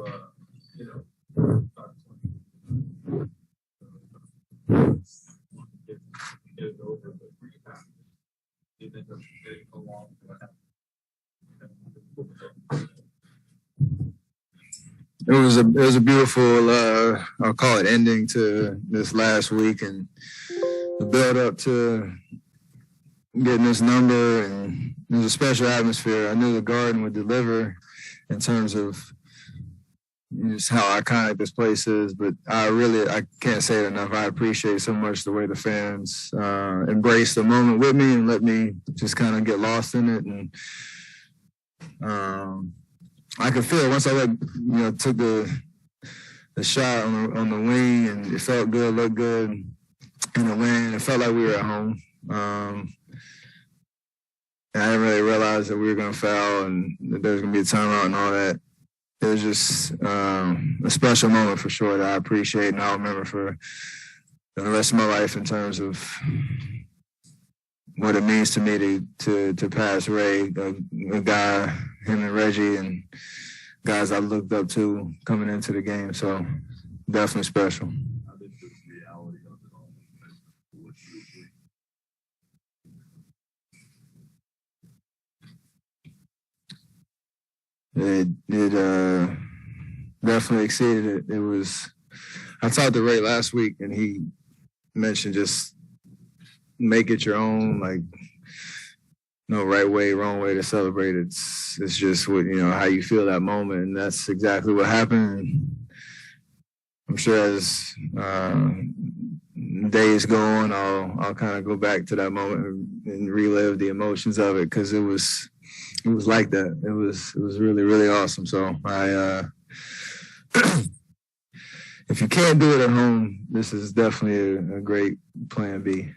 It was a beautiful I'll call it ending to this last week and the build up to getting this number, and it was a special atmosphere. I knew the Garden would deliver in terms of just how iconic this place is, but I can't say it enough. I appreciate so much the way the fans embraced the moment with me and let me just kind of get lost in it. And I could feel it once I took the shot on the wing, and it felt good, looked good in the wind. It felt like we were at home. And I didn't really realize that we were going to foul and that there was going to be a timeout and all that. It was just a special moment for sure that I appreciate and I'll remember for the rest of my life in terms of what it means to me to pass Ray, a guy, him and Reggie, and guys I looked up to coming into the game. So definitely special. It definitely exceeded it. It was. I talked to Ray last week, and he mentioned just make it your own. Like, no right way, wrong way to celebrate. It's just what how you feel that moment, and that's exactly what happened. I'm sure as days go on, I'll kind of go back to that moment and relive the emotions of it because it was like that. It was really, really awesome. So if you can't do it at home, this is definitely a great plan B.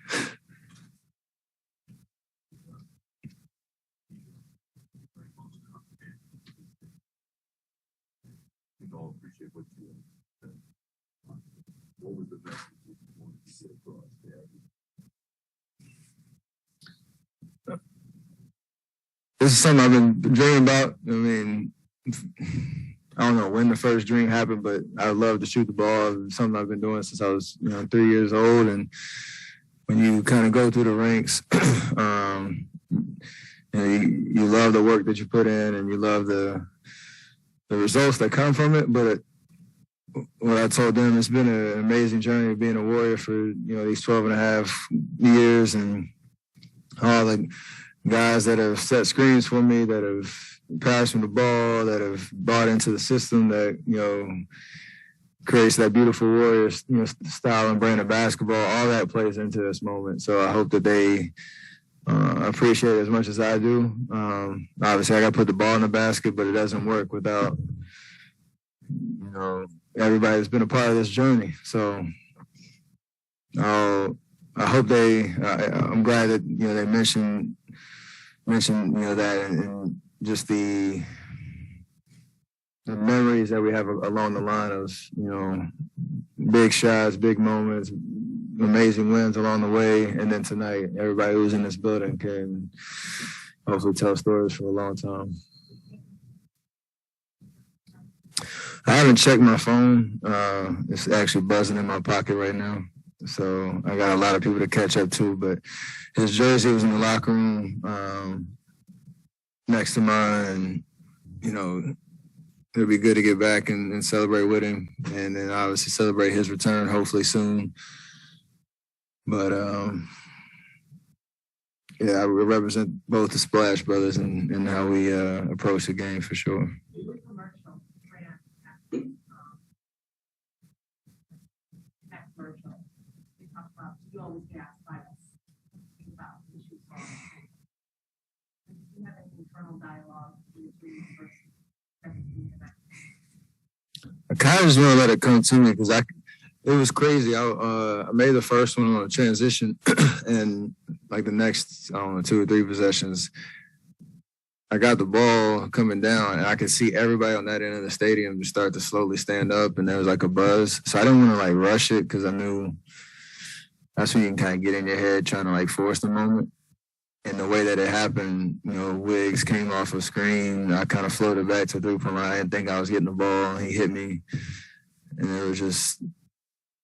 This is something I've been dreaming about. I mean, I don't know when the first dream happened, but I love to shoot the ball. It's something I've been doing since I was 3 years old. And when you kind of go through the ranks, you love the work that you put in and you love the results that come from it. But what I told them, it's been an amazing journey being a Warrior for these 12 and a half years, and all the guys that have set screens for me, that have passed me the ball, that have bought into the system that creates that beautiful Warrior style and brand of basketball. All that plays into this moment. So I hope that they appreciate it as much as I do. Obviously, I got to put the ball in the basket, but it doesn't work without everybody that's been a part of this journey. So I hope I'm glad that they mentioned that and just the memories that we have along the line of big shots, big moments, amazing wins along the way, and then tonight everybody who's in this building can hopefully tell stories for a long time. I haven't checked my phone. It's actually buzzing in my pocket right now. So I got a lot of people to catch up to, but his jersey was in the locker room next to mine, and, it'll be good to get back and celebrate with him, and then obviously celebrate his return hopefully soon. But, I represent both the Splash Brothers and how we approach the game for sure. You always get asked by us about issues. Do you have any internal dialogue between the first I kind of just want to let it come to me because it was crazy. I made the first one on a transition, and like the next, 2 or 3 possessions, I got the ball coming down, and I could see everybody on that end of the stadium just start to slowly stand up, and there was like a buzz. So I didn't want to rush it because I knew that's when you can kind of get in your head trying to force the moment. And the way that it happened, Wiggs came off a screen. I kind of floated back to 3-point line. I didn't think I was getting the ball. He hit me. And it was just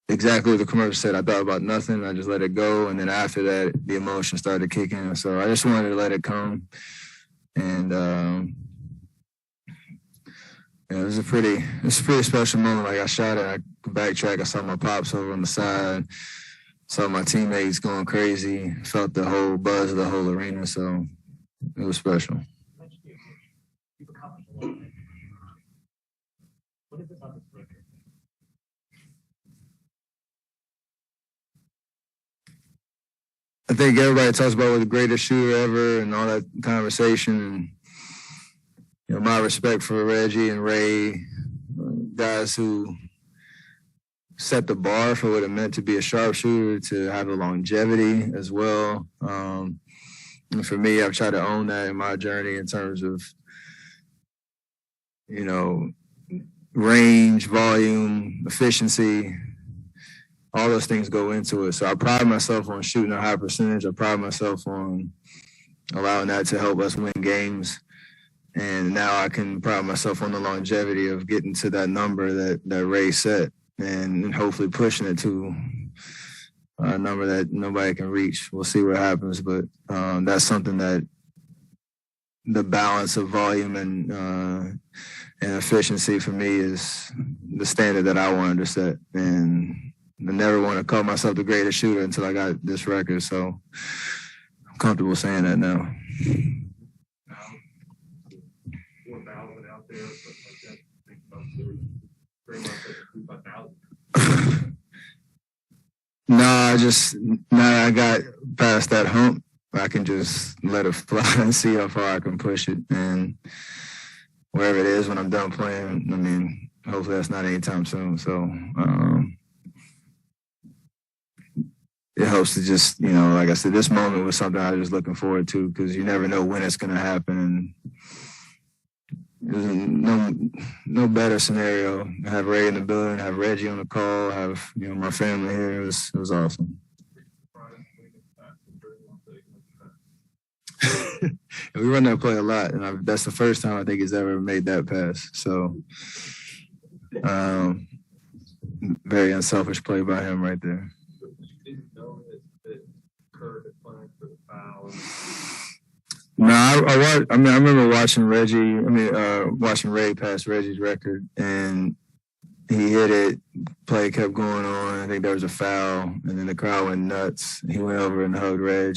exactly what the commercial said. I thought about nothing. I just let it go. And then after that, the emotion started kicking. So I just wanted to let it come. And it was a pretty special moment. Like, I shot it, I backtrack. I saw my pops over on the side. Saw my teammates going crazy. Felt the whole buzz of the whole arena. So it was special. You've accomplished a lot. What is it about this record? I think everybody talks about what the greatest shooter ever and all that conversation. And, my respect for Reggie and Ray, guys who set the bar for what it meant to be a sharpshooter, to have the longevity as well. And for me, I've tried to own that in my journey in terms of, range, volume, efficiency. All those things go into it. So I pride myself on shooting a high percentage. I pride myself on allowing that to help us win games. And now I can pride myself on the longevity of getting to that number that Ray set, and hopefully pushing it to a number that nobody can reach. We'll see what happens, but that's something that the balance of volume and efficiency for me is the standard that I wanted to set. And I never want to call myself the greatest shooter until I got this record, so I'm comfortable saying that now. 4,000 out there, something like that. Think about very much like 5,000. Now I got past that hump, I can just let it fly and see how far I can push it. And wherever it is when I'm done playing, hopefully that's not anytime soon. So it helps to just, like I said, this moment was something I was just looking forward to, because you never know when it's going to happen. And there's no better scenario. Have Ray in the building, have Reggie on the call, have my family here. It was awesome. We run that play a lot, and that's the first time I think he's ever made that pass. So, very unselfish play by him right there. Didn't know that Kerr had planned for the foul. No, I remember watching watching Ray pass Reggie's record, and he hit it. Play kept going on. I think there was a foul, and then the crowd went nuts. He went over and hugged Reg,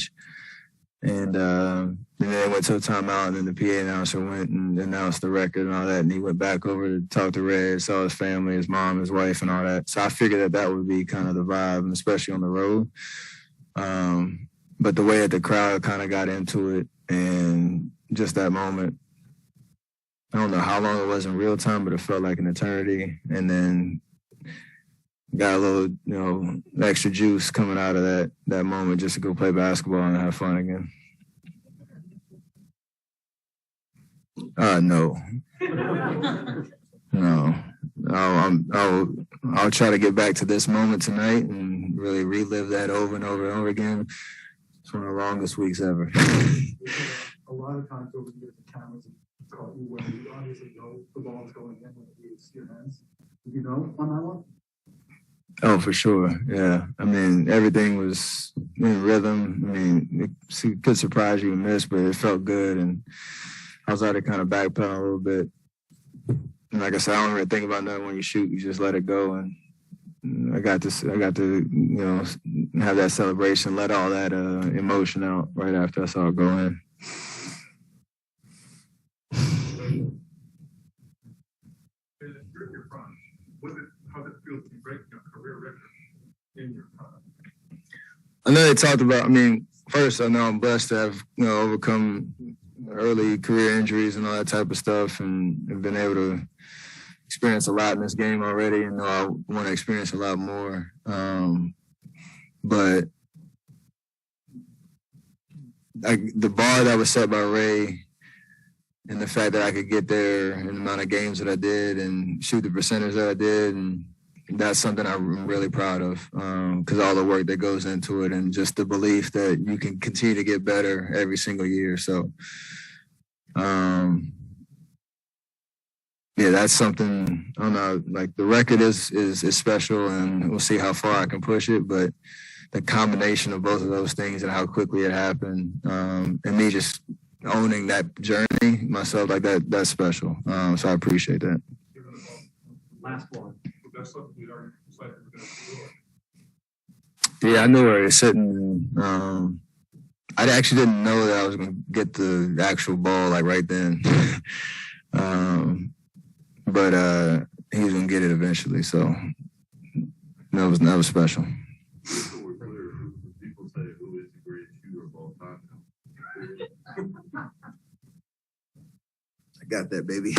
and then they went to a timeout, and then the PA announcer went and announced the record and all that, and he went back over to talk to Reg, saw his family, his mom, his wife, and all that. So I figured that would be kind of the vibe, and especially on the road. But the way that the crowd kind of got into it, and just that moment, I don't know how long it was in real time, but it felt like an eternity. And then got a little, extra juice coming out of that moment just to go play basketball and have fun again. No. No. I'll try to get back to this moment tonight and really relive that over and over and over again. It's one of the longest weeks ever. A lot of times over the years, the cameras have caught you when you obviously know the ball's going in when it leaves your hands. Did you know on that one? Oh, for sure. Yeah. Everything was in rhythm. It could surprise you and miss, but it felt good. And I was out to kind of backpedal a little bit. And like I said, I don't really think about nothing when you shoot. You just let it go. And I got to, have that celebration, let all that emotion out right after I saw it go in. How did it feel to be breaking a career record in your time? I know they talked about, first I know I'm blessed to have, overcome early career injuries and all that type of stuff, and have been able to experience a lot in this game already, and I want to experience a lot more. But the bar that was set by Ray, and the fact that I could get there in the amount of games that I did and shoot the percentage that I did, and that's something I'm really proud of because all the work that goes into it and just the belief that you can continue to get better every single year. So, yeah, that's something. I don't know. Like the record is special, and we'll see how far I can push it. But the combination of both of those things and how quickly it happened, and me just owning that journey myself, like that's special. So I appreciate that. Last one. That's something we already decided we're going to do. Yeah, I knew where it's sitting. I actually didn't know that I was going to get the actual ball like right then. But he was going to get it eventually. So that was special. So we're clear, people say who is the greatest shooter of all time now? I got that, baby.